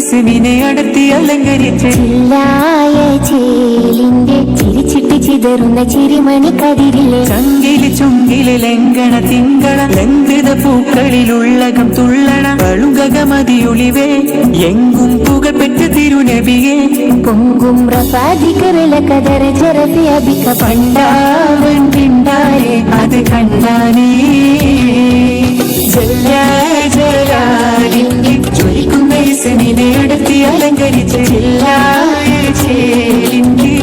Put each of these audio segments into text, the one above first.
യേശുവിനെ അടർത്തി അലങ്കരിച്ച് ചിരിച്ചിട്ട് ചിതറുന്ന ചിരിമണി കതിരിലെ ചങ്കില് ചുങ്കില് ലംഘന തിങ്കള ലംഘിത പൂക്കളിലുള്ളകം തുള്ളണ പളുകമതിയൊളിവേ എങ്കും പുകപ്പെട്ട തിരുനബിയെ പൊങ്കും റഫാദികരല കദര ജറഫി അബിക പണ്ടാവൻ പിണ്ടാരെ അത് കണ്ടാനേ ജ്വലിക്കുന്ന യേശുവിനെ അടർത്തി അലങ്കരിച്ച്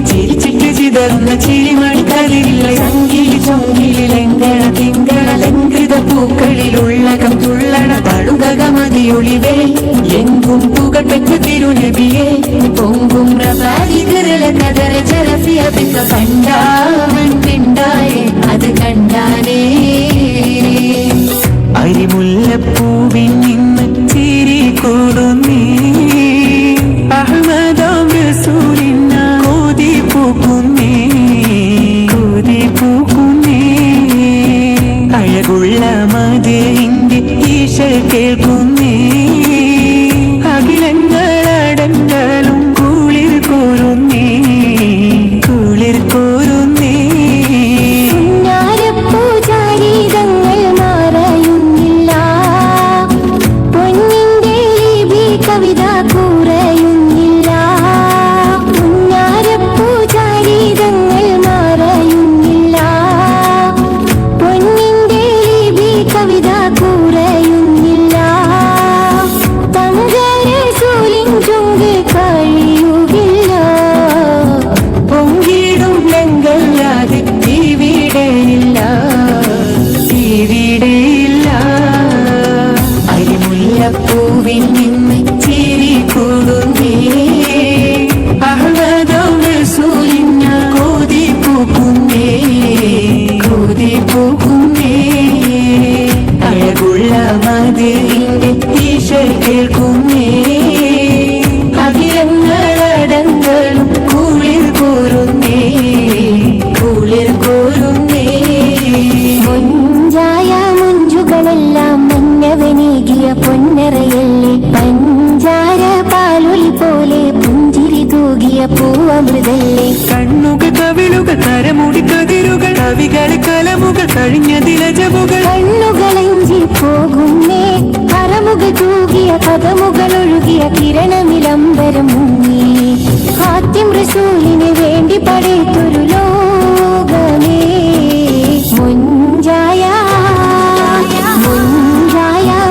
ചിരിച്ചിട്ട് ചിതറുന്ന ചിരിമണി കതിരിലെ ചങ്കില് ചുങ്കില് ലംഘന തിങ്കള ലംഘിത പൂക്കളിലുള്ളകം തുള്ളണ പളുകമതിയൊളിവേ എങ്കും പുകപ്പെട്ട തിരുനബിയെ പൊങ്കും റഫാദികരല കദര ജറഫി അബിക കണ്ടാവൻ പിണ്ടാരെ അത് കണ്ടാനേ അരിമുല്ലപ്പൂവിൻ നിന്ന് ചിരി കൂടുന്നേ അഹ്മദാം റസൂലിന കൊതി പൂക്കുന്നേ കൊതി പൂക്കുന്നേ കേൾക്കുന്നേ അഖിലങ്ങളടങ്ങളും കുളിർ കോരുന്നേ കുളിർ കോരുന്നേ പൂജാരീതങ്ങൾ മാറയുന്നില്ല പൊന്നിന്റെ ലിപി കവിത കുറയുന്നില്ല പൂജാരീതങ്ങൾ മാറയുന്നില്ല പൊന്നിന്റെ ലിപി കവിത കുറയുന്നില്ല തങ്കരസൂലിൻ ചുങ്ക് കഴിയുകില്ല പൊങ്കിടും ലങ്കല്ലാതെ ഇവിടെയില്ല ഇവിടെയില്ല അരിമുല്ലപ്പൂവിൽ നിന്ന് ചിരി കൂടുന്നേ അഹ്മദോട് സൂലിഞ്ഞ കോതി പൂക്കുന്നേ കോതി പൂക്കുന്നേ അഴകുള്ള മതിലിന്റെ ഈശ കേൾക്കുന്നേ അഖിലങ്ങളടങ്ങളും കുളിർ കോരുന്നേ കുളിർ കോരുന്നേ മുഞ്ചായ മുഞ്ചുകളെല്ലാം മഞ്ഞവനേകിയ പൊന്നറയല്ലേ പഞ്ചാര പാലൊലി പോലെ പുഞ്ചിരി തൂകിയ പൂവമൃതല്ലേ കണ്ണുകൾ കവിളുകൾ കരമുടി കതിരുകൾ കവികൾ കലമുകൾ കഴിഞ്ഞ ദിലജമുകൾ കണ്ണുകളെഞ്ചി പോകുന്നേ കരമുകൾ തൂകിയ കഥമുകൾ ഒഴുകിയ കിരണമിലംബരം മുങ്ങി ഹാത്തിം റസൂലിന് വേണ്ടി പടയത്തൊരു ലോകമേ മുഞ്ചായ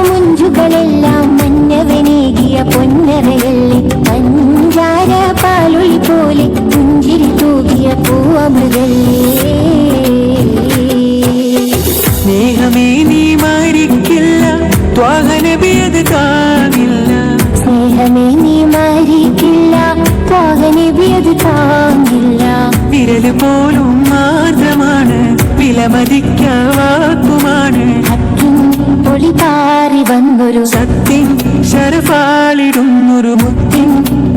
മുഞ്ചുകളെല്ലാം മഞ്ഞവനേകിയ പൊന്നറയല്ലേ പഞ്ചാര പാലൊളി പോലെ പുഞ്ചിരി തൂകിയ പൂവമൃതല്ലേ സ്നേഹമേ നീ മരിക്കില്ല ത്വാഹനബിയത് കാണില്ല സ്നേഹമേ നീ മരിക്കില്ല ത്വാഹനബിയത് താങ്ങില്ല വിരല് പോലും മാത്രമാണ് വിലമതിക്കാവാക്കുമാണ് ഹക്കിൻ പൊളി പാറി വന്നൊരു സത്യം ശരഫാളിടുന്നൊരു മുത്തിൻ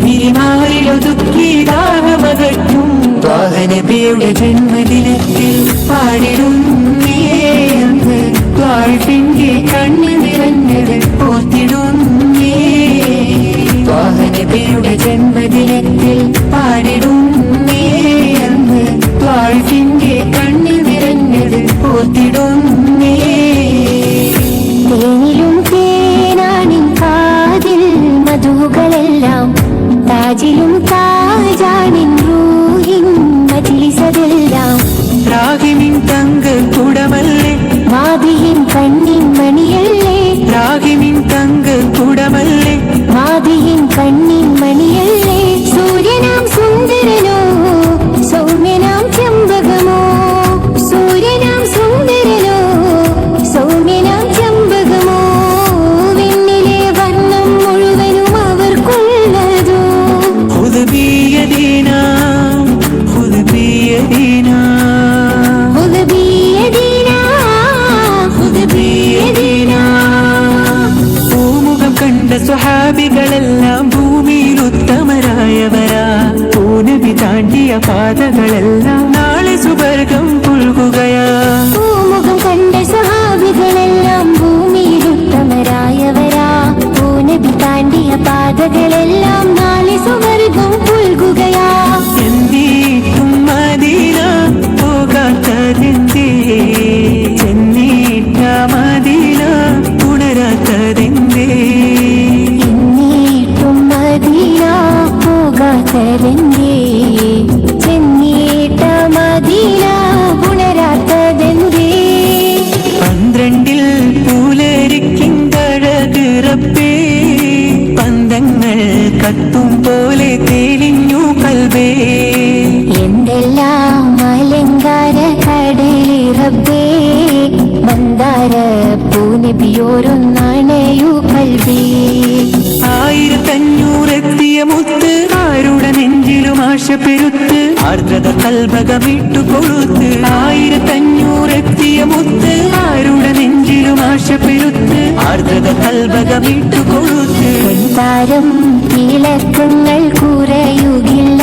വിരിമാറിലൊതുക്കി ദാഹമകറ്റും ത്വാഹനബിയുടെ ജന്മദിനത്തിൽ പാടിടുന്നേ അന്ന് ത്വാഴ്ഫിന്റെ കണ്ണ് നിറഞ്ഞത് ഓർത്തിടുന്നേ ത്വാഹനബിയുടെ ജന്മദിനത്തിൽ പാടിടുന്നേ അന്ന് ത്വാഴ്ഫിന്റെ കണ്ണ് നിറഞ്ഞത് ഓർത്തിടുന്നേ തേനിലും തേനാണിൻ കാതിൽ മധുകളെല്ലാം താജിലും താജാണിൻ റൂഹിൻ മജ്ലിസതെല്ലാം രാഗിനിൻ തങ്ക കുടമല്ലേ മാതിയിൻ കണ്ണിൻ മണിയല്ലേ രാഗിനിൻ തങ്ക കുടമല്ലേ മാതിയിൻ കണ്ണിൻ മണിയല്ലേ സൂര്യനാം സുന്ദരനോ സൗമ്യനാം ചെമ്പകമോ സൂര്യനാം സുന്ദരനോ സൗമ്യനാം ചെമ്പകമോ വെണ്ണിലെ വർണ്ണം മുഴുവനും അവർക്കുള്ളതോ ഹുദബിയദീനാ ഹുദബിയദീനാ ഹുദബിയദീനാ പൂമുഖം കണ്ട സ്വഹാബികളെല്ലാം ഭൂമിയിൽ ഉത്തമരായവരാ പൂനബി താണ്ടിയ പാതകളെല്ലാം നാളെ സുവർഗം പുൽകുകയാ പൂമുഖം കണ്ട സ്വഹാബികളെല്ലാം ഭൂമിയിൽ ഉത്തമരായവരാ പൂനബി താണ്ടിയ പാതകളെല്ലാം നാളെ സുവർഗം പുൽകുകയാ എന്നിട്ടും മദീന പോകാത്തതെന്തേ ചെന്നിട്ട മദീന ഉണരാത്തതെന്തേ എന്നിട്ടും മദീന പോകാത്തതെന്തേ ചെന്നീട്ട മദീന ഉണരാത്തതെന്തേ 12 പൂലരിക്കിന്തഴക് റബ്ബേ പന്തങ്ങൾ കത്തും പോലെ തെളിഞ്ഞു കൽബേ എന്തെല്ലാം അലങ്കാര കടലി റബ്ബേ മന്ദാര പൂനബിയോരൊന്നാണയു കൽബി 1500 എത്തിയ മുത്ത് ആരുടെ നെഞ്ചിലും ആശ പെരുത്ത് ആർദ്രത കൽബകമിട്ടു കൊഴുത്ത് 1500 എത്തിയ മുത്ത് ആരുടെ നെഞ്ചിലും ആശ പെരുത്ത് ആർദ്രത കൽബകമിട്ടു കൊഴുത്ത് പൊൻതാരം തിളക്കങ്ങൾ കുറയുകില്ല